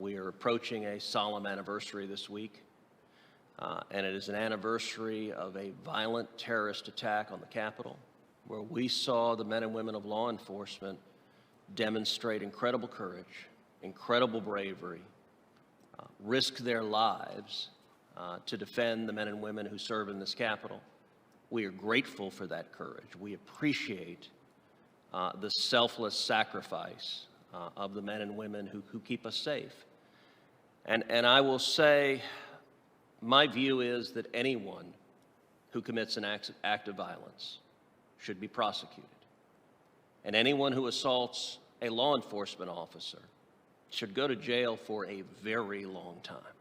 We are approaching a solemn anniversary this week, and it is an anniversary of a violent terrorist attack on the Capitol, where we saw the men and women of law enforcement demonstrate incredible courage, incredible bravery, risk their lives to defend the men and women who serve in this Capitol. We are grateful for that courage. We appreciate the selfless sacrifice of the men and women who keep us safe. And I will say, my view is that anyone who commits an act of violence should be prosecuted. And anyone who assaults a law enforcement officer should go to jail for a very long time.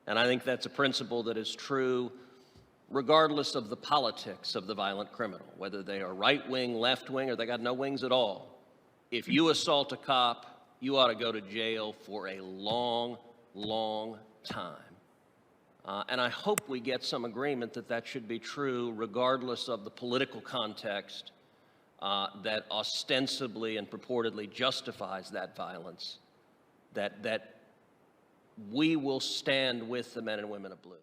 And I think that's a principle that is true regardless of the politics of the violent criminal, whether they are right-wing, left-wing, or they got no wings at all. If you assault a cop, you ought to go to jail for a long, long time. And I hope we get some agreement that that should be true regardless of the political context that ostensibly and purportedly justifies that violence, that we will stand with the men and women of blue.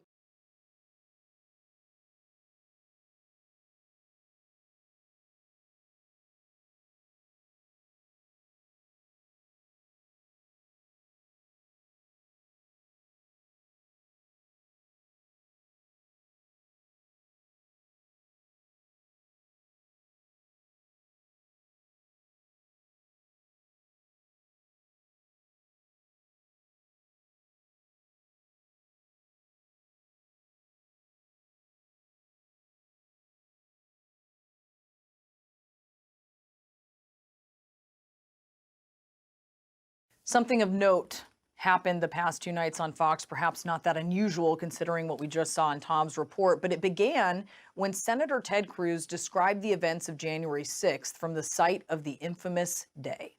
Something of note happened the past 2 nights on Fox, perhaps not that unusual considering what we just saw in Tom's report, but it began when Senator Ted Cruz described the events of January 6th from the site of the infamous day.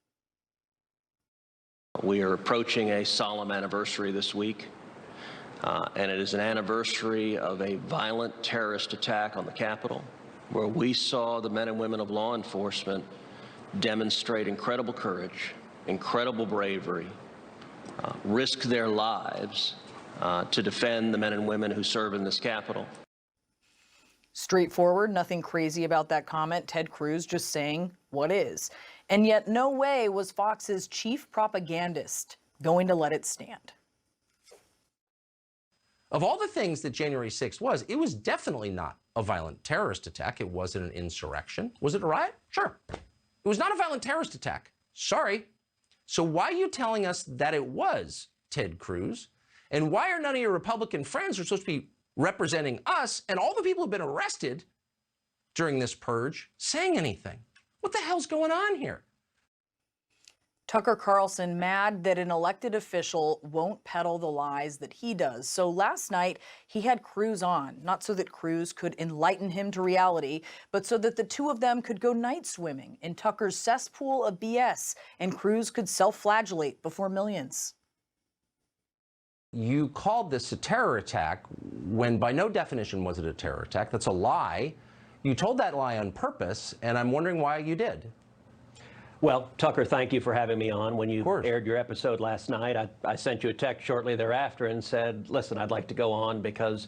We are approaching a solemn anniversary this week, and it is an anniversary of a violent terrorist attack on the Capitol, where we saw the men and women of law enforcement demonstrate incredible courage, incredible bravery, risk their lives to defend the men and women who serve in this Capitol. Straightforward, nothing crazy about that comment. Ted Cruz just saying what is. And yet no way was Fox's chief propagandist going to let it stand. Of all the things that January 6th was, it was definitely not a violent terrorist attack. It wasn't an insurrection. Was it a riot? Sure. It was not a violent terrorist attack. Sorry. So why are you telling us that it was, Ted Cruz? And why are none of your Republican friends who are supposed to be representing us and all the people who've been arrested during this purge saying anything? What the hell's going on here? Tucker Carlson mad that an elected official won't peddle the lies that he does. So last night, he had Cruz on, not so that Cruz could enlighten him to reality, but so that the two of them could go night swimming in Tucker's cesspool of BS, and Cruz could self-flagellate before millions. You called this a terror attack when by no definition was it a terror attack. That's a lie. You told that lie on purpose, and I'm wondering why you did. Well, Tucker, thank you for having me on. When you aired your episode last night, I sent you a text shortly thereafter and said, listen, I'd like to go on because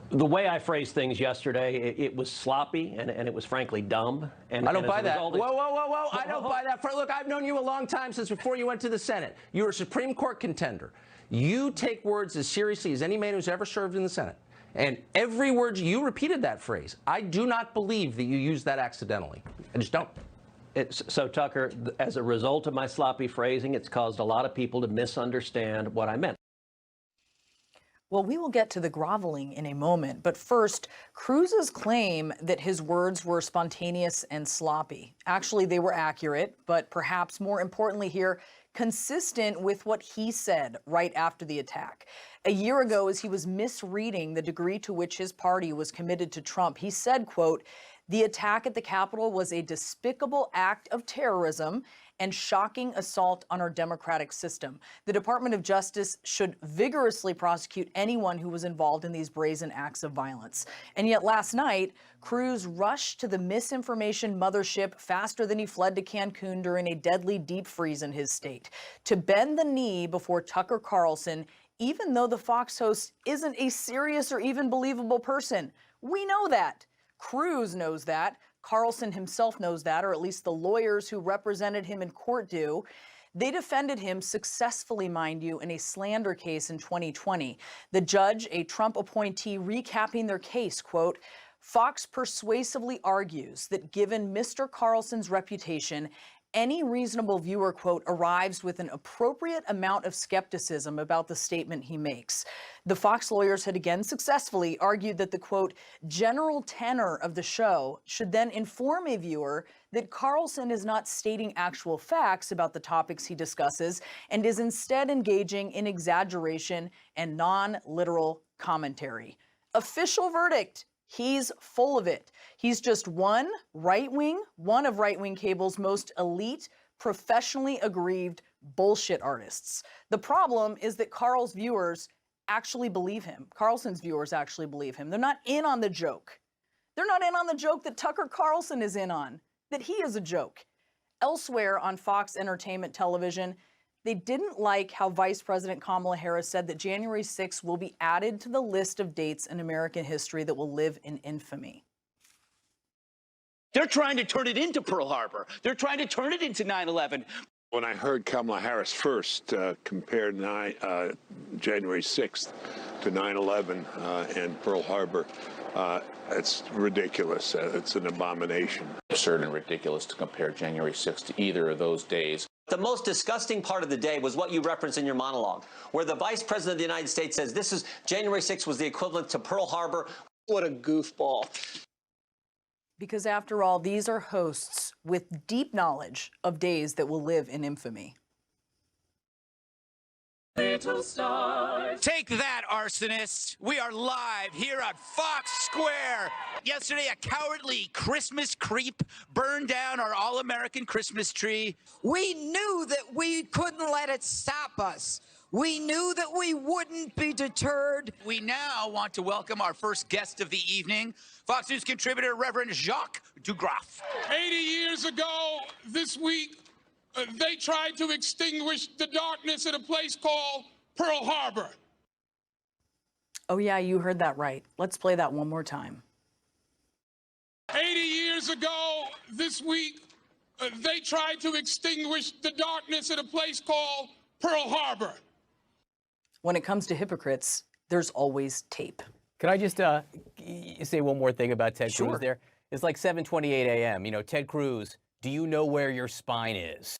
the way I phrased things yesterday, it was sloppy and it was frankly dumb. And I don't buy that. Whoa, I don't buy that. Look, I've known you a long time, since before you went to the Senate. You're a Supreme Court contender. You take words as seriously as any man who's ever served in the Senate. And every word you repeated that phrase. I do not believe that you used that accidentally. I just don't. So, Tucker, as a result of my sloppy phrasing, it's caused a lot of people to misunderstand what I meant. Well, we will get to the groveling in a moment, but first, Cruz's claim that his words were spontaneous and sloppy. Actually, they were accurate, but perhaps more importantly here, consistent with what he said right after the attack. A year ago, as he was misreading the degree to which his party was committed to Trump, he said, quote, "The attack at the Capitol was a despicable act of terrorism, and shocking assault on our democratic system. The Department of Justice should vigorously prosecute anyone who was involved in these brazen acts of violence. And yet last night, Cruz rushed to the misinformation mothership faster than he fled to Cancun during a deadly deep freeze in his state, to bend the knee before Tucker Carlson, even though the Fox host isn't a serious or even believable person. We know that. Cruz knows that. Carlson himself knows that, or at least the lawyers who represented him in court do. They defended him successfully, mind you, in a slander case in 2020. The judge, a Trump appointee, recapping their case, quote, Fox persuasively argues that given Mr. Carlson's reputation, any reasonable viewer, quote, arrives with an appropriate amount of skepticism about the statement he makes. The Fox lawyers had again successfully argued that the, quote, general tenor of the show should then inform a viewer that Carlson is not stating actual facts about the topics he discusses and is instead engaging in exaggeration and non-literal commentary. Official verdict. He's full of it. He's just one of right-wing cable's most elite, professionally aggrieved bullshit artists. The problem is that Carlson's viewers actually believe him. They're not in on the joke. They're not in on the joke that Tucker Carlson is in on, that he is a joke. Elsewhere on Fox Entertainment Television, they didn't like how Vice President Kamala Harris said that January 6th will be added to the list of dates in American history that will live in infamy. They're trying to turn it into Pearl Harbor. They're trying to turn it into 9/11. When I heard Kamala Harris first compare January 6th to 9/11 and Pearl Harbor, it's ridiculous. It's an abomination. Absurd and ridiculous to compare January 6th to either of those days. The most disgusting part of the day was what you referenced in your monologue, where the Vice President of the United States says January 6th was the equivalent to Pearl Harbor. What a goofball. Because after all, these are hosts with deep knowledge of days that will live in infamy. Take that, arsonists. We are live here at Fox Square. Yesterday, a cowardly Christmas creep burned down our all-American Christmas tree. We knew that we couldn't let it stop us. We knew that we wouldn't be deterred. We now want to welcome our first guest of the evening, Fox News contributor Reverend Jacques Dugraff. 80 years ago this week, they tried to extinguish the darkness at a place called Pearl Harbor. Oh yeah, you heard that right. Let's play that one more time. 80 years ago this week, they tried to extinguish the darkness at a place called Pearl Harbor. When it comes to hypocrites, there's always tape. Could I just say one more thing about Ted Cruz there? It's like 7:28 a.m. You know, Ted Cruz, do you know where your spine is?